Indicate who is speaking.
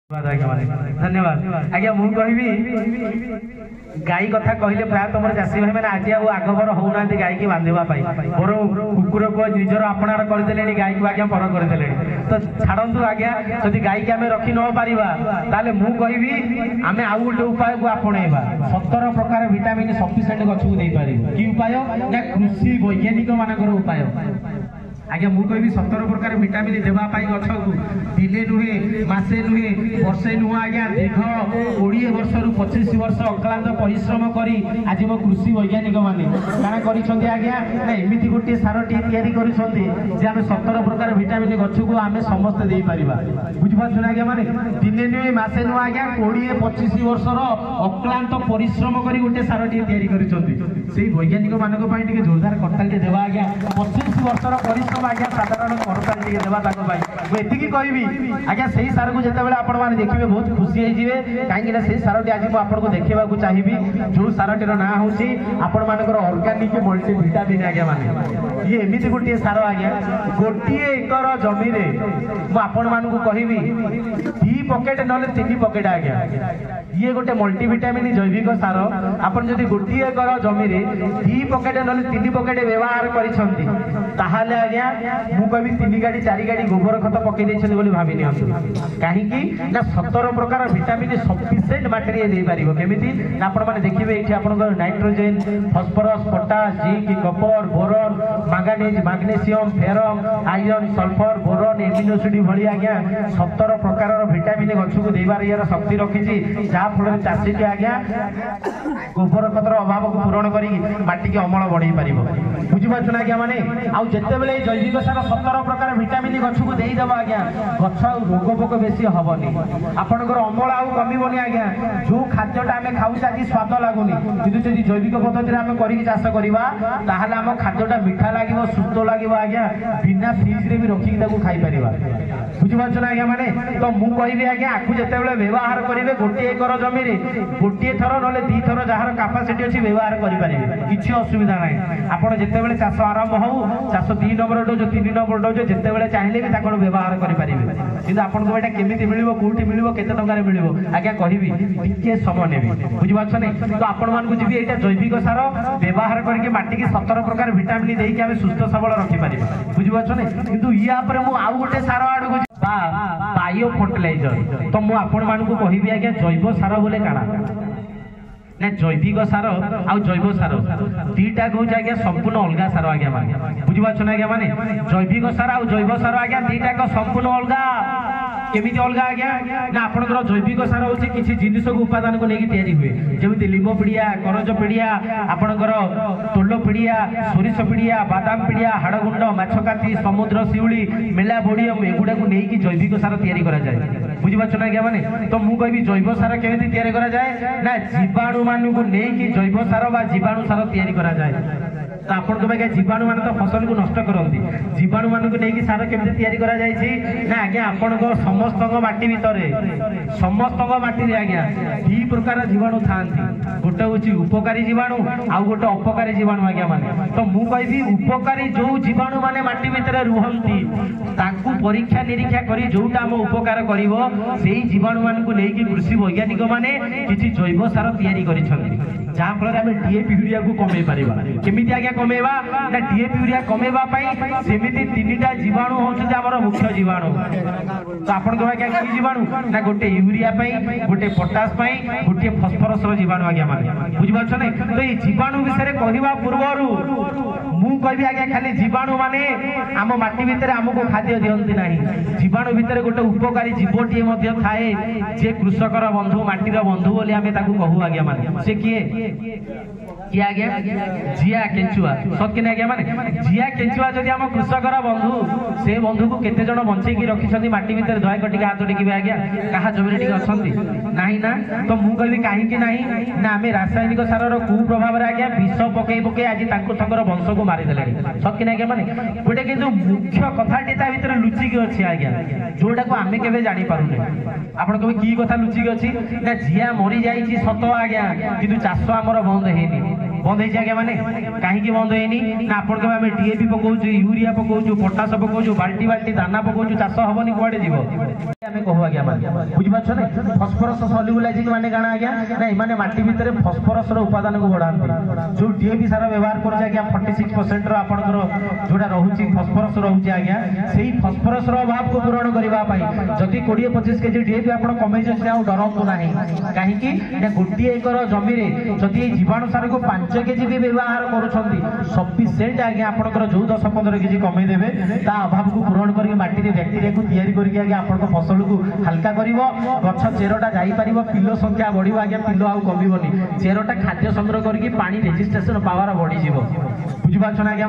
Speaker 1: धन्यवाद आज्ञा मु कहि गाई कथा कहले प्राय तुम चाषी भाई मैंने आज आगभर होना गाई की बांधवाई मोर कुकुर को निजर आपणार करदे गाई को आज्ञा पर करदे तो छाड़ू आज्ञा जदि गाई की आम रखी न पारे मु कहि आम आउ गोटे उपाय को आपणेबा 17 प्रकार विटामिन सफिशिएंट गछ को दे पारे कि उपाय ना कृषि वैज्ञानिक मानकर उपाय आज्ञा मु कहि 17 प्रकार विटामिन देवाई गछ को दिने नुहे मासे नुहे वर्षे नुह आज्ञा दीर्घ 20 वर्ष रु 25 वर्ष अक्लांत परिश्रम करी आज मो कृषि वैज्ञानिक माने काना करिसंती आज्ञा ना एमिति गोटे सारटी तयारी करिसंती जे आमे 17 प्रकार विटामिन गछ को आमे समस्त देई परिबा बुझबा सुना आज्ञा माने दिने नुहे मासे नुह आज्ञा 20 25 वर्ष रो अक्लांत परिश्रम करी गोटे सारटी तयारी करिसंती सेही वैज्ञानिक मानक पई टिके जोरदार कट्टालटे देबा आज्ञा 25 वर्ष रो परिश्रम आज्ञा साधारण करताल टिके देबा ताको भाई मु एतिकी कहबी आज्ञा सेही सार को जेतेबेले आपण माने देखिबे बहुत खुशी होई जिवे काहेकि ना सेही सारटी आज मु आपण को देखिबा को चाहिबी जो सारटीर ना होची आपण मानकर ऑर्गेनिक मल्टी विटामिन आज्ञा माने ये एमिति गोटे सार आज्ञा गोटे एकर जमी रे मु आपण मान को कहबी 2 पॉकेट नले 3 पॉकेट आज्ञा ये गोटे मल्टी विटामिन जैविक सार आपण जदि गोटे एकर जमी रे 2 पॉकेट नले 3 पॉकेट व्यवहार करिसंती ताहाले आज्ञा मु कहबी 3 गाड़ी 4 गाड़ी गोबर खत पकई देछन बोली भाबी नियंतु काहेकि ना 17 प्रकार विटामिन सफिशिएंट मटेरियल दे पारिबो केमिति ना आपण माने देखिबे एठी आपनकर nitrogen phosphorus potash zinc copper boron manganese magnesium ferrum iron sulphur boron amino acid भली आज्ञा 17 प्रकार विटामिन गछ को देबार यार शक्ति रखिछि जा फल चाषी के आज्ञा गोबर खतर अभाव को पूरण करी माटी के अमल बढ़ाई पारिबो बुझिबाछु ना आज्ञा माने आ जेते बेले जैविक सार 17 प्रकार विटामिन गछ को देई दबा आज्ञा गछ रोग पोक बेसी हबनी आपनकर अमल आउ कमिबनी आज्ञा जो खाद्यटा आमे खाउ आज स्वाद लागुनी किंतु जदि जैविक पद्धति रे आमे करी चाष करिबा ताहाले हम खाद्यटा मीठा लागिबो सुस्त लागिबो आज्ञा बिना फ्रिज रे भी रखि ताकू खाई परिबा बुझिबाछु ना आज्ञा माने तो मु कहिबी आज्ञा आकु जेते बेले व्यवहार करिवे गोटे एकर जमी रे गोटे थर नले 2 थर जहार कैपेसिटी अछि व्यवहार करि परिबे किछि असुविधा नाही आपण जेते बेले चाष आरंभ हो चाष 2 नंबर डोज 3 नंबर डोज जेते बेले चाहिले भी ताकण व्यवहार करि परिबे किंतु आपण को एटा केमिति मिलिबो कोठी मिलिबो केते टंका रे मिलिबो आज्ञा कहिबी टिके समय नेबी बुझिबाछ नै तो आपण मान को जिबी एटा जैविक सार व्यवहार करके माटी की 17 प्रकार विटामिन देई के हम सुस्त सबल रखि परिबा बुझिबाछ नै किंतु या पर मु आउ गोटे सार आडू बायो फर्टिलाइजर तो मु आपण मान को कहिबी आज्ञा जैव सार बोले काना ना जैविक सार आ जैव सार दीटा कहूँ आज्ञा संपूर्ण अलग सार आज्ञा माने बुझिबाछ ना आज्ञा माने जैविक सार आ जैव सार आज्ञा दीटा को संपूर्ण अलग केमिति अलग आज्ञा ना आपनकर जैविक सार होछि किछि जिनिस को उपादान को लेकी तयारी हुए जेमिति लिंबो पिडिया करज पिडिया आपनकर तोल्लो पिडिया सोरिष पिडिया बादाम पिडिया हाड़गुंड माछकाती समुद्र शिउली मेला बोडियम एगुडा को लेकी जैविक सार तयारी करा जाय बुझिबाछ ना आज्ञा माने तो मु कहबी जैव सार केमिति तयारी करा जाय ना जीवाणु मानु को लेकी जैव सार बा जीवाणु सार तयारी करा जाय तो आपण को भाई जीवाणु मान तो फसल को नष्ट करती जीवाणु मान को लेकिन सार केमती तैयारी करा जायछि ना आज्ञा आपण को समस्त माटी भितरे समस्त माटी रे आज्ञा 2 प्रकार जीवाणु थांती गोटे होछि उपकारी जीवाणु आ गोटे अपकारी जीवाणु आज्ञा माने तो मु कहबी उपकारी जो जीवाणु माने माटी भितरे रुहंती ताकू परीक्षा निरीक्षा करी जोटा हम उपकार करिवो सेही जीवाणु मान को लेकी कृषि वैज्ञानिक माने किछि जैव सार तैयारी करिछथि जहाँ फल आम डीएपी यूरिया को कमे पारिबा केमिति आज्ञा कमेबा ना डीएपी यूरिया कमेबा पई सेमिति 3टा जीवाणु होछि हमर मुख्य जीवाणु तो आपण को आज्ञा की जीवाणु ना गोटे यूरिया पई गोटे पोटास पई गोटे फास्फोरस रो जीवाणु आज्ञा माने बुझिबाछ नै तो ए जीवाणु विषय कहवा पूर्वरु मु कहबी आज्ञा खाली जीवाणु माने आम माटी भितर हमको खाद्य दियंती नाही जीवाणु भितर गोटे उपकारी जीवटी मध्ये थाए जे कृषकर बंधु माटीर बंधु बोली आमे ताकू कहू आज्ञा माने से किए कि आज्ञा जिया केंचुआ सत कि आज्ञा माने जिया केंचुआ जदि हम कृषकर बंधु से बंधु को केते जण बंचै की रखिसंती माटी भितर दया कटिके हाथ टिकिबे आज्ञा काहा जमिरे टिके असंती नाही ना तो मु कहबी काहे कि नाही ना आमे रासायनिक सार रो कु प्रभाव रे आज्ञा विष पकई पकई आज तांको संगर वंश को मारि देले सत कि आज्ञा माने गोटे किंतु मुख्य कथाटी ता भितर लुचि के अछि आज्ञा जोडा को आमे केबे जानि पारुने आपण कहबी की कथा लुचि के अछि ना जिया मरि जाईछि सत आज्ञा किंतु चाष हमर बंद हेनी बंद हो जाए माने कहीं बंद होनी ना आप डीएपी पकाऊ यूरिया पकाऊ पोटास पकाऊ बाल्टी बाल्टी दाना पकाऊ चाष हेनी कड़े जीव आम कहू आज्ञा बुझीपार ना फस्फरस सल्युलाइजिंग माने काଣା आज्ञा ना माने माटी भितर फस्फरस उपादान को बढ़ाती जो डीएपी सार व्यवहार कर 46% आपंकर जोड़ा रोचे फस्फरस रोचे आज्ञा से फस्फरस अभाव को पूरण करने जदि 20-25 केजी डीएपी आप कमे डरतु ना कहीं गोटे एकर जमी जदि जीवाणु सार को 5 केजी भी व्यवहार कर आज्ञा आपंकर जो 10-15 केजी कमेदेवे ता अभाव को पूरण कर माटी बैक्टेरिया को तैयारी करके फसल को हल्का कर गछ चेरटा जापर पिलो संख्या बढ़ आज्ञा पिलो आउ कमी चेरटा खाद्य संग्रह करके पानी रेजिस्ट्रेशन पावर बढ़ी बुझीपार आज्ञा।